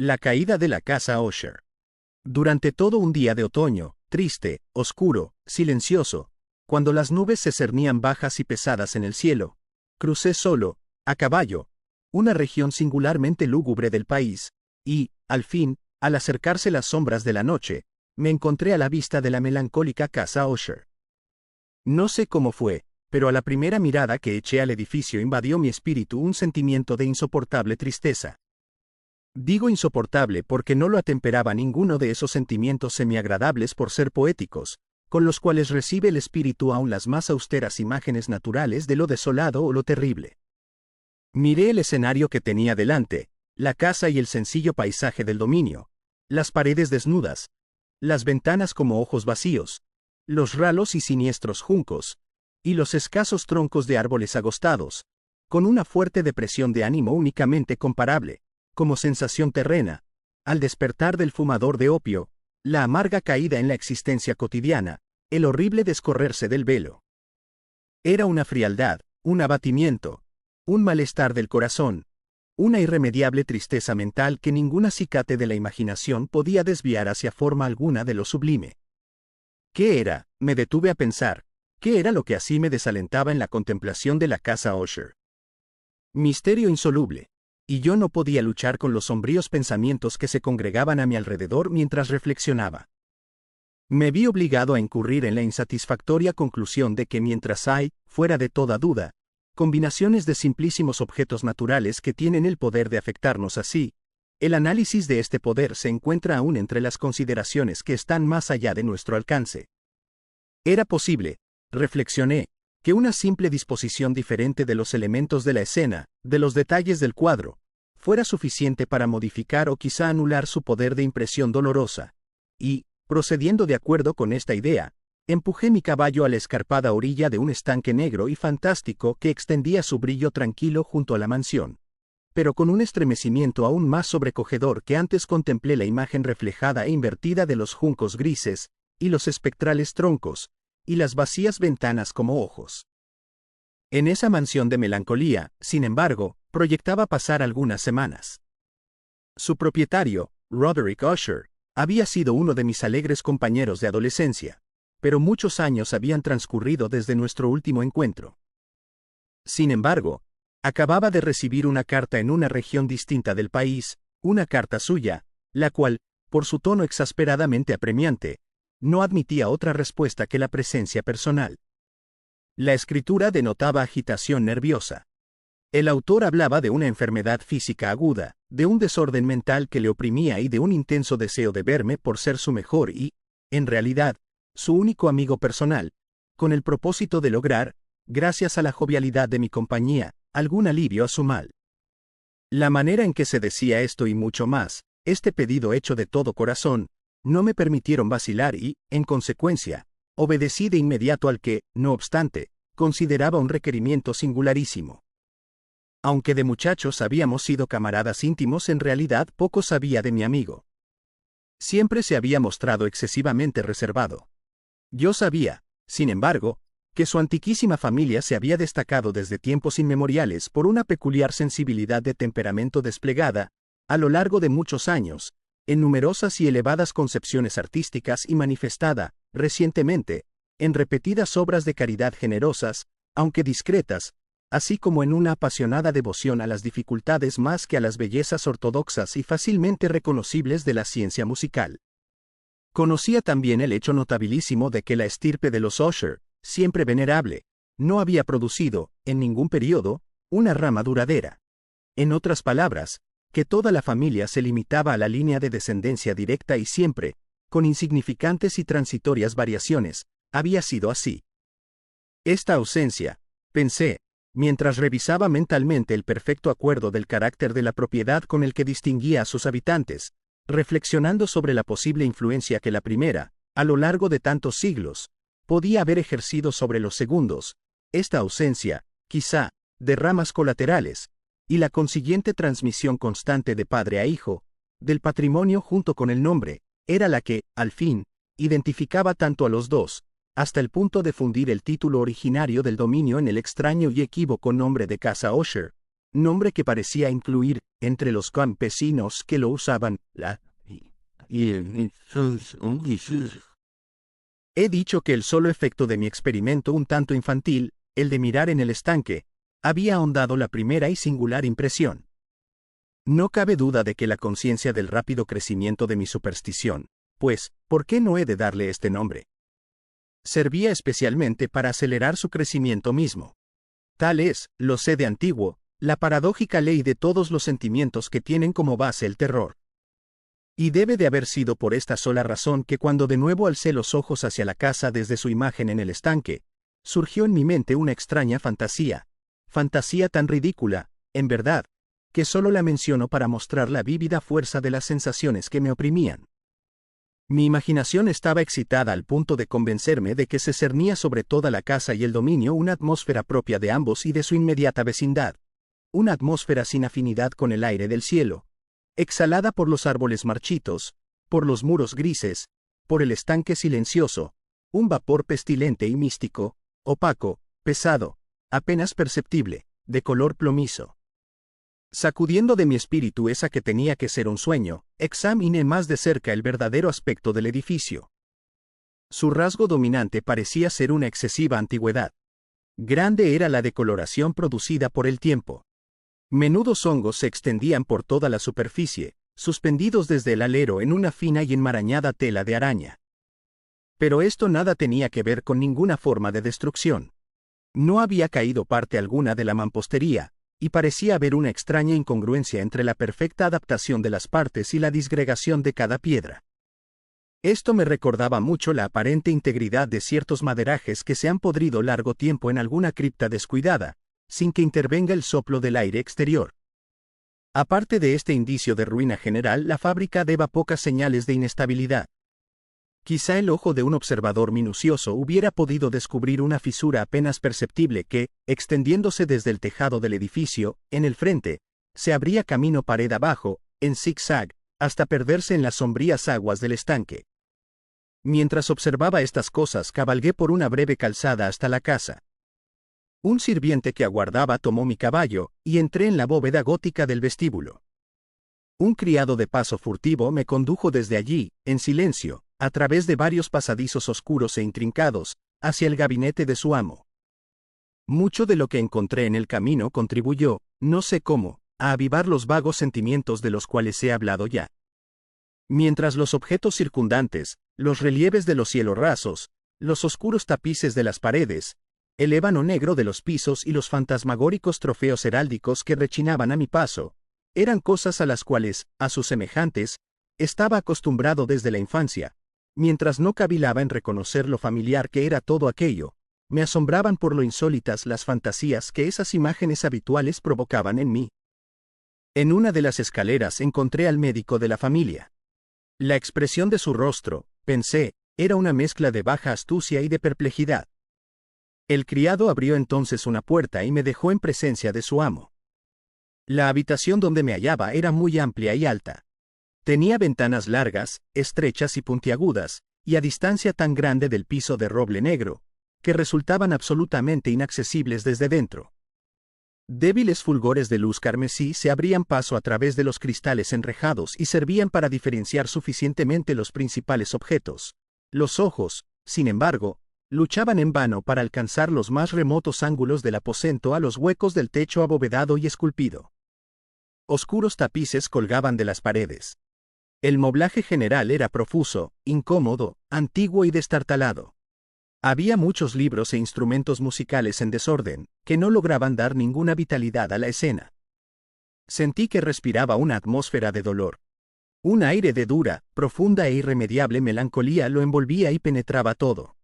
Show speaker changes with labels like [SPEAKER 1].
[SPEAKER 1] La caída de la casa Usher. Durante todo un día de otoño, triste, oscuro, silencioso, cuando las nubes se cernían bajas y pesadas en el cielo, crucé solo, a caballo, una región singularmente lúgubre del país, y, al fin, al acercarse las sombras de la noche, me encontré a la vista de la melancólica casa Usher. No sé cómo fue, pero a la primera mirada que eché al edificio invadió mi espíritu un sentimiento de insoportable tristeza. Digo insoportable porque no lo atemperaba ninguno de esos sentimientos semiagradables por ser poéticos, con los cuales recibe el espíritu aún las más austeras imágenes naturales de lo desolado o lo terrible. Miré el escenario que tenía delante, la casa y el sencillo paisaje del dominio, las paredes desnudas, las ventanas como ojos vacíos, los ralos y siniestros juncos, y los escasos troncos de árboles agostados, con una fuerte depresión de ánimo únicamente comparable, como sensación terrena, al despertar del fumador de opio, la amarga caída en la existencia cotidiana, el horrible descorrerse del velo. Era una frialdad, un abatimiento, un malestar del corazón, una irremediable tristeza mental que ningún acicate de la imaginación podía desviar hacia forma alguna de lo sublime. ¿Qué era? Me detuve a pensar, ¿qué era lo que así me desalentaba en la contemplación de la casa Usher? Misterio insoluble. Y yo no podía luchar con los sombríos pensamientos que se congregaban a mi alrededor mientras reflexionaba. Me vi obligado a incurrir en la insatisfactoria conclusión de que mientras hay, fuera de toda duda, combinaciones de simplísimos objetos naturales que tienen el poder de afectarnos así, el análisis de este poder se encuentra aún entre las consideraciones que están más allá de nuestro alcance. Era posible, reflexioné, que una simple disposición diferente de los elementos de la escena, de los detalles del cuadro, fuera suficiente para modificar o quizá anular su poder de impresión dolorosa, y, procediendo de acuerdo con esta idea, empujé mi caballo a la escarpada orilla de un estanque negro y fantástico que extendía su brillo tranquilo junto a la mansión. Pero con un estremecimiento aún más sobrecogedor que antes contemplé la imagen reflejada e invertida de los juncos grises, y los espectrales troncos, y las vacías ventanas como ojos. En esa mansión de melancolía, sin embargo, proyectaba pasar algunas semanas. Su propietario, Roderick Usher, había sido uno de mis alegres compañeros de adolescencia, pero muchos años habían transcurrido desde nuestro último encuentro. Sin embargo, acababa de recibir una carta en una región distinta del país, una carta suya, la cual, por su tono exasperadamente apremiante, no admitía otra respuesta que la presencia personal. La escritura denotaba agitación nerviosa. El autor hablaba de una enfermedad física aguda, de un desorden mental que le oprimía y de un intenso deseo de verme por ser su mejor y, en realidad, su único amigo personal, con el propósito de lograr, gracias a la jovialidad de mi compañía, algún alivio a su mal. La manera en que se decía esto y mucho más, este pedido hecho de todo corazón, no me permitieron vacilar y, en consecuencia, obedecí de inmediato al que, no obstante, consideraba un requerimiento singularísimo. Aunque de muchachos habíamos sido camaradas íntimos, en realidad poco sabía de mi amigo. Siempre se había mostrado excesivamente reservado. Yo sabía, sin embargo, que su antiquísima familia se había destacado desde tiempos inmemoriales por una peculiar sensibilidad de temperamento desplegada, a lo largo de muchos años, en numerosas y elevadas concepciones artísticas y manifestada, recientemente, en repetidas obras de caridad generosas, aunque discretas, así como en una apasionada devoción a las dificultades más que a las bellezas ortodoxas y fácilmente reconocibles de la ciencia musical. Conocía también el hecho notabilísimo de que la estirpe de los Usher, siempre venerable, no había producido, en ningún período, una rama duradera. En otras palabras, que toda la familia se limitaba a la línea de descendencia directa y siempre, con insignificantes y transitorias variaciones, había sido así. Esta ausencia, pensé, mientras revisaba mentalmente el perfecto acuerdo del carácter de la propiedad con el que distinguía a sus habitantes, reflexionando sobre la posible influencia que la primera, a lo largo de tantos siglos, podía haber ejercido sobre los segundos, esta ausencia, quizá, de ramas colaterales, y la consiguiente transmisión constante de padre a hijo, del patrimonio junto con el nombre, era la que, al fin, identificaba tanto a los dos, hasta el punto de fundir el título originario del dominio en el extraño y equívoco nombre de Casa Usher, nombre que parecía incluir, entre los campesinos que lo usaban. He dicho que el solo efecto de mi experimento un tanto infantil, el de mirar en el estanque, había ahondado la primera y singular impresión. No cabe duda de que la conciencia del rápido crecimiento de mi superstición, pues, ¿por qué no he de darle este nombre? Servía especialmente para acelerar su crecimiento mismo. Tal es, lo sé de antiguo, la paradójica ley de todos los sentimientos que tienen como base el terror. Y debe de haber sido por esta sola razón que cuando de nuevo alcé los ojos hacia la casa desde su imagen en el estanque, surgió en mi mente una extraña fantasía tan ridícula, en verdad, que solo la menciono para mostrar la vívida fuerza de las sensaciones que me oprimían. Mi imaginación estaba excitada al punto de convencerme de que se cernía sobre toda la casa y el dominio una atmósfera propia de ambos y de su inmediata vecindad, una atmósfera sin afinidad con el aire del cielo, exhalada por los árboles marchitos, por los muros grises, por el estanque silencioso, un vapor pestilente y místico, opaco, pesado, apenas perceptible, de color plomizo. Sacudiendo de mi espíritu esa que tenía que ser un sueño, examiné más de cerca el verdadero aspecto del edificio. Su rasgo dominante parecía ser una excesiva antigüedad. Grande era la decoloración producida por el tiempo. Menudos hongos se extendían por toda la superficie, suspendidos desde el alero en una fina y enmarañada tela de araña. Pero esto nada tenía que ver con ninguna forma de destrucción. No había caído parte alguna de la mampostería, y parecía haber una extraña incongruencia entre la perfecta adaptación de las partes y la disgregación de cada piedra. Esto me recordaba mucho la aparente integridad de ciertos maderajes que se han podrido largo tiempo en alguna cripta descuidada, sin que intervenga el soplo del aire exterior. Aparte de este indicio de ruina general, la fábrica daba pocas señales de inestabilidad. Quizá el ojo de un observador minucioso hubiera podido descubrir una fisura apenas perceptible que, extendiéndose desde el tejado del edificio, en el frente, se abría camino pared abajo, en zigzag, hasta perderse en las sombrías aguas del estanque. Mientras observaba estas cosas, cabalgué por una breve calzada hasta la casa. Un sirviente que aguardaba tomó mi caballo, y entré en la bóveda gótica del vestíbulo. Un criado de paso furtivo me condujo desde allí, en silencio, a través de varios pasadizos oscuros e intrincados, hacia el gabinete de su amo. Mucho de lo que encontré en el camino contribuyó, no sé cómo, a avivar los vagos sentimientos de los cuales he hablado ya. Mientras los objetos circundantes, los relieves de los cielos rasos, los oscuros tapices de las paredes, el ébano negro de los pisos y los fantasmagóricos trofeos heráldicos que rechinaban a mi paso, eran cosas a las cuales, a sus semejantes, estaba acostumbrado desde la infancia. Mientras no cavilaba en reconocer lo familiar que era todo aquello, me asombraban por lo insólitas las fantasías que esas imágenes habituales provocaban en mí. En una de las escaleras encontré al médico de la familia. La expresión de su rostro, pensé, era una mezcla de baja astucia y de perplejidad. El criado abrió entonces una puerta y me dejó en presencia de su amo. La habitación donde me hallaba era muy amplia y alta. Tenía ventanas largas, estrechas y puntiagudas, y a distancia tan grande del piso de roble negro, que resultaban absolutamente inaccesibles desde dentro. Débiles fulgores de luz carmesí se abrían paso a través de los cristales enrejados y servían para diferenciar suficientemente los principales objetos. Los ojos, sin embargo, luchaban en vano para alcanzar los más remotos ángulos del aposento a los huecos del techo abovedado y esculpido. Oscuros tapices colgaban de las paredes. El moblaje general era profuso, incómodo, antiguo y destartalado. Había muchos libros e instrumentos musicales en desorden, que no lograban dar ninguna vitalidad a la escena. Sentí que respiraba una atmósfera de dolor. Un aire de dura, profunda e irremediable melancolía lo envolvía y penetraba todo.